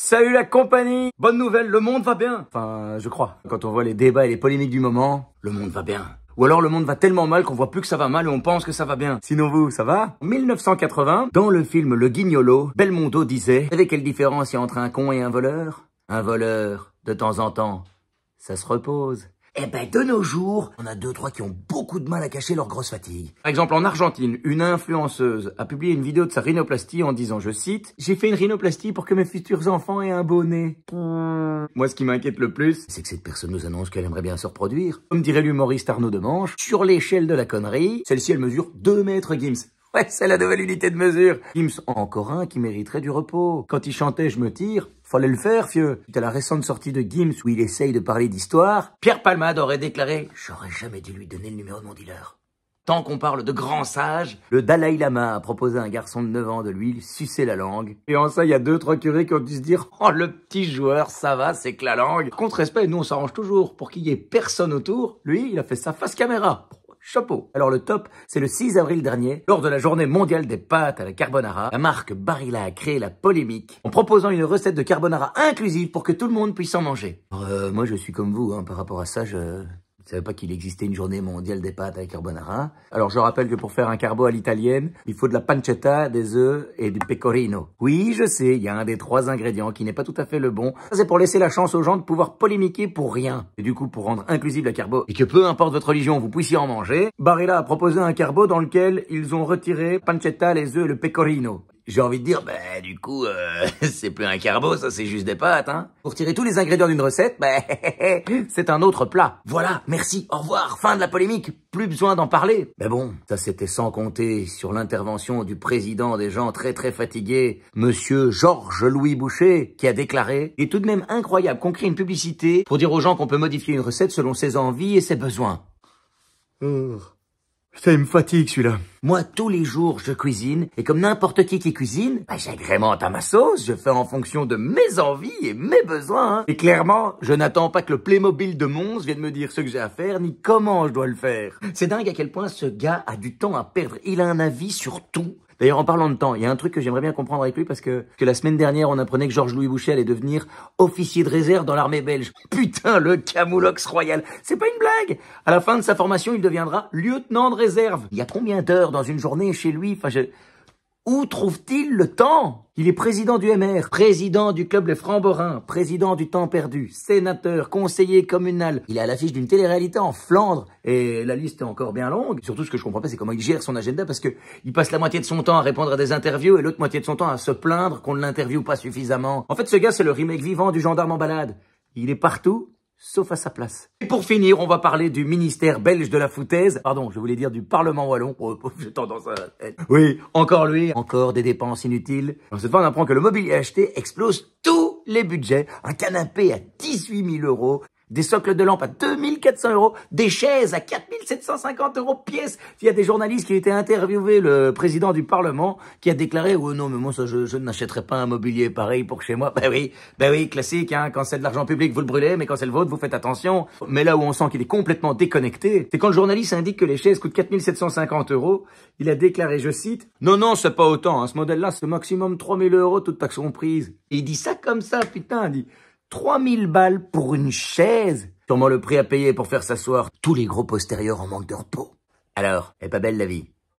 Salut la compagnie! Bonne nouvelle, le monde va bien! Enfin, je crois. Quand on voit les débats et les polémiques du moment, le monde va bien. Ou alors le monde va tellement mal qu'on voit plus que ça va mal et on pense que ça va bien. Sinon vous, ça va? En 1980, dans le film Le Guignolo, Belmondo disait: vous savez quelle différence il y a entre un con et un voleur? Un voleur, de temps en temps, ça se repose. Eh ben, de nos jours, on a 2-3 qui ont beaucoup de mal à cacher leur grosse fatigue. Par exemple, en Argentine, une influenceuse a publié une vidéo de sa rhinoplastie en disant, je cite, « J'ai fait une rhinoplastie pour que mes futurs enfants aient un beau nez. » Moi, ce qui m'inquiète le plus, c'est que cette personne nous annonce qu'elle aimerait bien se reproduire. Comme dirait l'humoriste Arnaud Demanche, sur l'échelle de la connerie, celle-ci, elle mesure 2 mètres Gims. Ouais, c'est la nouvelle unité de mesure. Gims, encore un qui mériterait du repos. Quand il chantait « Je me tire », fallait le faire, fieu. Suite à la récente sortie de Gims où il essaye de parler d'histoire, Pierre Palmade aurait déclaré « J'aurais jamais dû lui donner le numéro de mon dealer ». Tant qu'on parle de grands sages, le Dalai Lama a proposé à un garçon de 9 ans de lui sucer la langue. Et en ça, il y a 2-3 curés qui ont dû se dire « Oh, le petit joueur, ça va, c'est que la langue ». Contre respect, nous on s'arrange toujours. Pour qu'il y ait personne autour, lui, il a fait ça face caméra. Chapeau. Alors le top, c'est le 6 avril dernier, lors de la journée mondiale des pâtes à la carbonara, la marque Barilla a créé la polémique en proposant une recette de carbonara inclusive pour que tout le monde puisse en manger. Alors, moi je suis comme vous, hein, par rapport à ça, je savais pas qu'il existait une journée mondiale des pâtes à la carbonara. Alors je rappelle que pour faire un carbo à l'italienne, il faut de la pancetta, des œufs et du pecorino. Oui, je sais, il y a un des 3 ingrédients qui n'est pas tout à fait le bon. Ça c'est pour laisser la chance aux gens de pouvoir polémiquer pour rien. Et du coup, pour rendre inclusive la carbo, et que peu importe votre religion, vous puissiez en manger, Barilla a proposé un carbo dans lequel ils ont retiré pancetta, les œufs et le pecorino. J'ai envie de dire, du coup, c'est plus un carbo, ça c'est juste des pâtes, hein. Pour retirer tous les ingrédients d'une recette, c'est un autre plat. Voilà, merci, au revoir, fin de la polémique, plus besoin d'en parler. Mais bon, ça c'était sans compter sur l'intervention du président des gens très très fatigués, monsieur Georges-Louis Boucher, qui a déclaré « Il est tout de même incroyable qu'on crée une publicité pour dire aux gens qu'on peut modifier une recette selon ses envies et ses besoins. » Ça, il me fatigue, celui-là. Moi, tous les jours, je cuisine, et comme n'importe qui cuisine, j'agrémente à ma sauce, je fais en fonction de mes envies et mes besoins. Hein. Et clairement, je n'attends pas que le Playmobil de Mons vienne me dire ce que j'ai à faire, ni comment je dois le faire. C'est dingue à quel point ce gars a du temps à perdre. Il a un avis sur tout. D'ailleurs, en parlant de temps, il y a un truc que j'aimerais bien comprendre avec lui parce que la semaine dernière, on apprenait que Georges-Louis Boucher allait devenir officier de réserve dans l'armée belge. Putain, le camoulox royal. C'est pas une blague. À la fin de sa formation, il deviendra lieutenant de réserve. Il y a combien d'heures dans une journée chez lui? Où trouve-t-il le temps? Il est président du MR, président du club Les Francs-Borins, président du Temps Perdu, sénateur, conseiller communal. Il est à l'affiche d'une télé-réalité en Flandre. Et la liste est encore bien longue. Surtout, ce que je comprends pas, c'est comment il gère son agenda parce que il passe la moitié de son temps à répondre à des interviews et l'autre moitié de son temps à se plaindre qu'on ne l'interviewe pas suffisamment. En fait, ce gars, c'est le remake vivant du gendarme en balade. Il est partout, sauf à sa place. Et pour finir, on va parler du ministère belge de la foutaise. Pardon, je voulais dire du Parlement wallon. J'ai tendance à... Oui, encore lui. Encore des dépenses inutiles. Alors, cette fois, on apprend que le mobilier acheté explose tous les budgets. Un canapé à 18 000 €. Des socles de lampe à 2400 €, des chaises à 4750 € pièce. Il y a des journalistes qui ont été interviewés, le président du Parlement, qui a déclaré « Oh non, mais moi, ça, je n'achèterai pas un mobilier pareil pour chez moi. » oui, classique, hein, quand c'est de l'argent public, vous le brûlez, mais quand c'est le vôtre, vous faites attention. Mais là où on sent qu'il est complètement déconnecté, c'est quand le journaliste indique que les chaises coûtent 4750 €, il a déclaré, je cite, « Non, c'est pas autant, hein, ce modèle-là, c'est maximum 3000 €, toutes taxes comprises. » Et il dit ça comme ça, putain, il dit 3000 balles pour une chaise. Sûrement le prix à payer pour faire s'asseoir tous les gros postérieurs en manque de repos. Alors, elle est pas belle la vie?